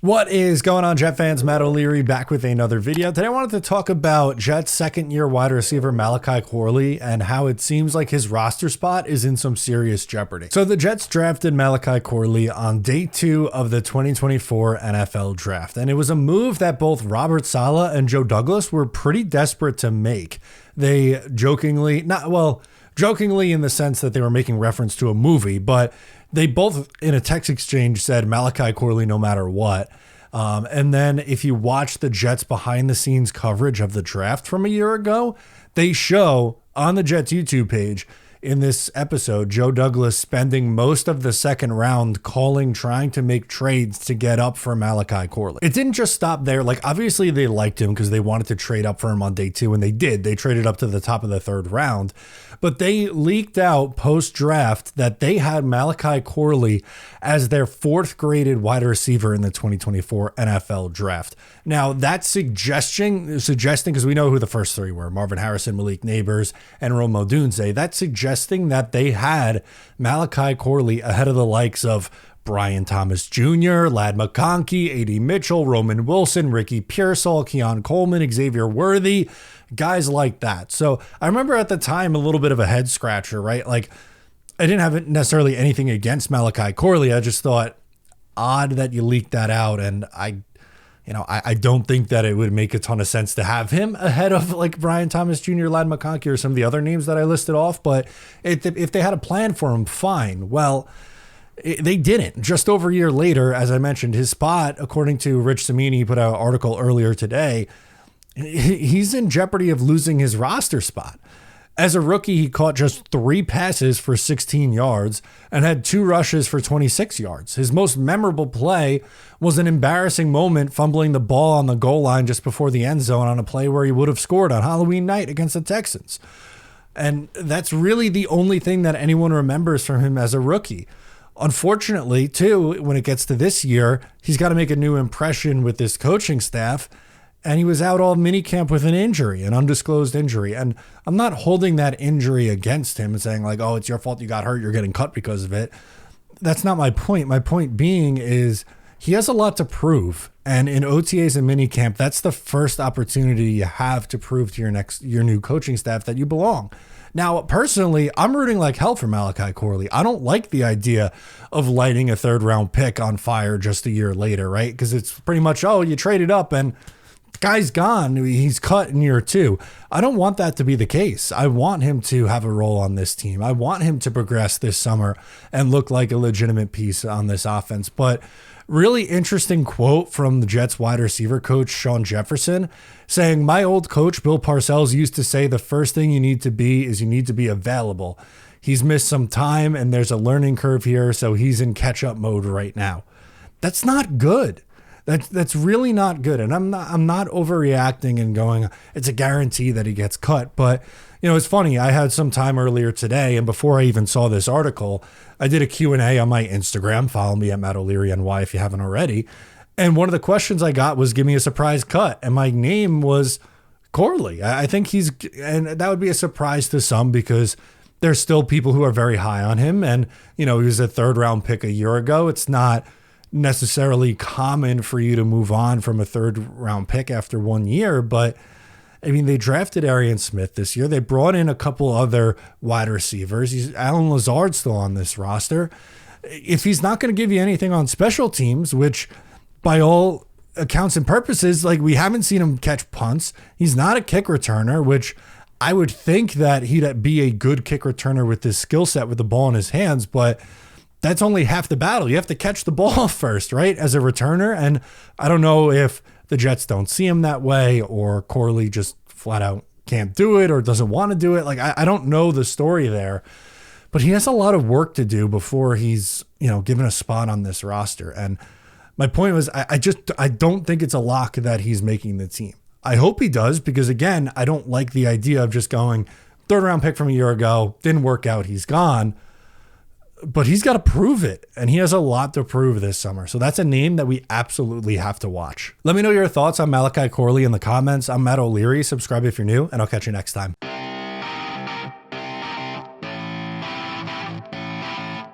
What is going on, Jet fans? Matt O'Leary back with another video. Today I wanted to talk about Jets' second-year wide receiver Malachi Corley and how it seems like his roster spot is in some serious jeopardy. So the Jets drafted Malachi Corley on day 2 of the 2024 NFL draft, and it was a move that both Robert Saleh and Joe Douglas were pretty desperate to make. They jokingly in the sense that they were making reference to a movie, but they both in a text exchange said Malachi Corley no matter what. And then if you watch the Jets behind the scenes coverage of the draft from a year ago, they show on the Jets YouTube page in this episode, Joe Douglas spending most of the second round trying to make trades to get up for Malachi Corley. It didn't just stop there. Like, obviously they liked him because they wanted to trade up for him on day 2, and they did. They traded up to the top of the 3rd round, but they leaked out post-draft that they had Malachi Corley as their 4th graded wide receiver in the 2024 NFL draft. Now, that's suggesting, because we know who the first 3 were, Marvin Harrison, Malik Neighbors, and Rome Odunze, that's suggesting that they had Malachi Corley ahead of the likes of Brian Thomas Jr., Ladd McConkey, A.D. Mitchell, Roman Wilson, Ricky Pearsall, Keon Coleman, Xavier Worthy, guys like that. So I remember at the time a little bit of a head scratcher, right? Like, I didn't have necessarily anything against Malachi Corley. I just thought odd that you leaked that out, and I don't think that it would make a ton of sense to have him ahead of like Brian Thomas Jr., Ladd McConkey, or some of the other names that I listed off. But if they had a plan for him, fine. Well, they didn't. Just over a year later, as I mentioned, his spot, according to Rich Cimini, he put out an article earlier today, he's in jeopardy of losing his roster spot. As a rookie, he caught just 3 passes for 16 yards and had 2 rushes for 26 yards. His most memorable play was an embarrassing moment fumbling the ball on the goal line just before the end zone on a play where he would have scored on Halloween night against the Texans. And that's really the only thing that anyone remembers from him as a rookie. Unfortunately, too, when it gets to this year, he's got to make a new impression with this coaching staff. And he was out all minicamp with an injury, an undisclosed injury. And I'm not holding that injury against him and saying like, oh, it's your fault you got hurt, you're getting cut because of it. That's not my point. My point being is he has a lot to prove. And in OTAs and minicamp, that's the first opportunity you have to prove to your new coaching staff that you belong. Now, personally, I'm rooting like hell for Malachi Corley. I don't like the idea of lighting a 3rd round pick on fire just a year later, right? Because it's pretty much, oh, you traded up and guy's gone. He's cut in year 2. I don't want that to be the case. I want him to have a role on this team. I want him to progress this summer and look like a legitimate piece on this offense. But really interesting quote from the Jets wide receiver coach, Sean Jefferson, saying, my old coach, Bill Parcells, used to say the first thing you need to be available. He's missed some time and there's a learning curve here, so he's in catch-up mode right now. That's not good. That's really not good. And I'm not overreacting and going, it's a guarantee that he gets cut. But, it's funny. I had some time earlier today, and before I even saw this article, I did a Q&A on my Instagram. Follow me at Matt O'Leary NY if you haven't already. And one of the questions I got was, give me a surprise cut. And my name was Corley. I think and that would be a surprise to some because there's still people who are very high on him. And, he was a 3rd round pick a year ago. It's not necessarily common for you to move on from a 3rd round pick after 1 year, but I mean, they drafted Arian Smith this year. They brought in a couple other wide receivers. Alan Lazard's still on this roster. If he's not going to give you anything on special teams, which by all accounts and purposes, like, we haven't seen him catch punts. He's not a kick returner, which I would think that he'd be a good kick returner with this skill set with the ball in his hands, but that's only half the battle. You have to catch the ball first, right, as a returner. And I don't know if the Jets don't see him that way or Corley just flat out can't do it or doesn't want to do it. Like, I don't know the story there, but he has a lot of work to do before he's, given a spot on this roster. And my point was, I don't think it's a lock that he's making the team. I hope he does because, again, I don't like the idea of just going 3rd round pick from a year ago, didn't work out, he's gone. But he's got to prove it, and he has a lot to prove this summer. So that's a name that we absolutely have to watch. Let me know your thoughts on Malachi Corley in the comments. I'm Matt O'Leary. Subscribe if you're new, and I'll catch you next time.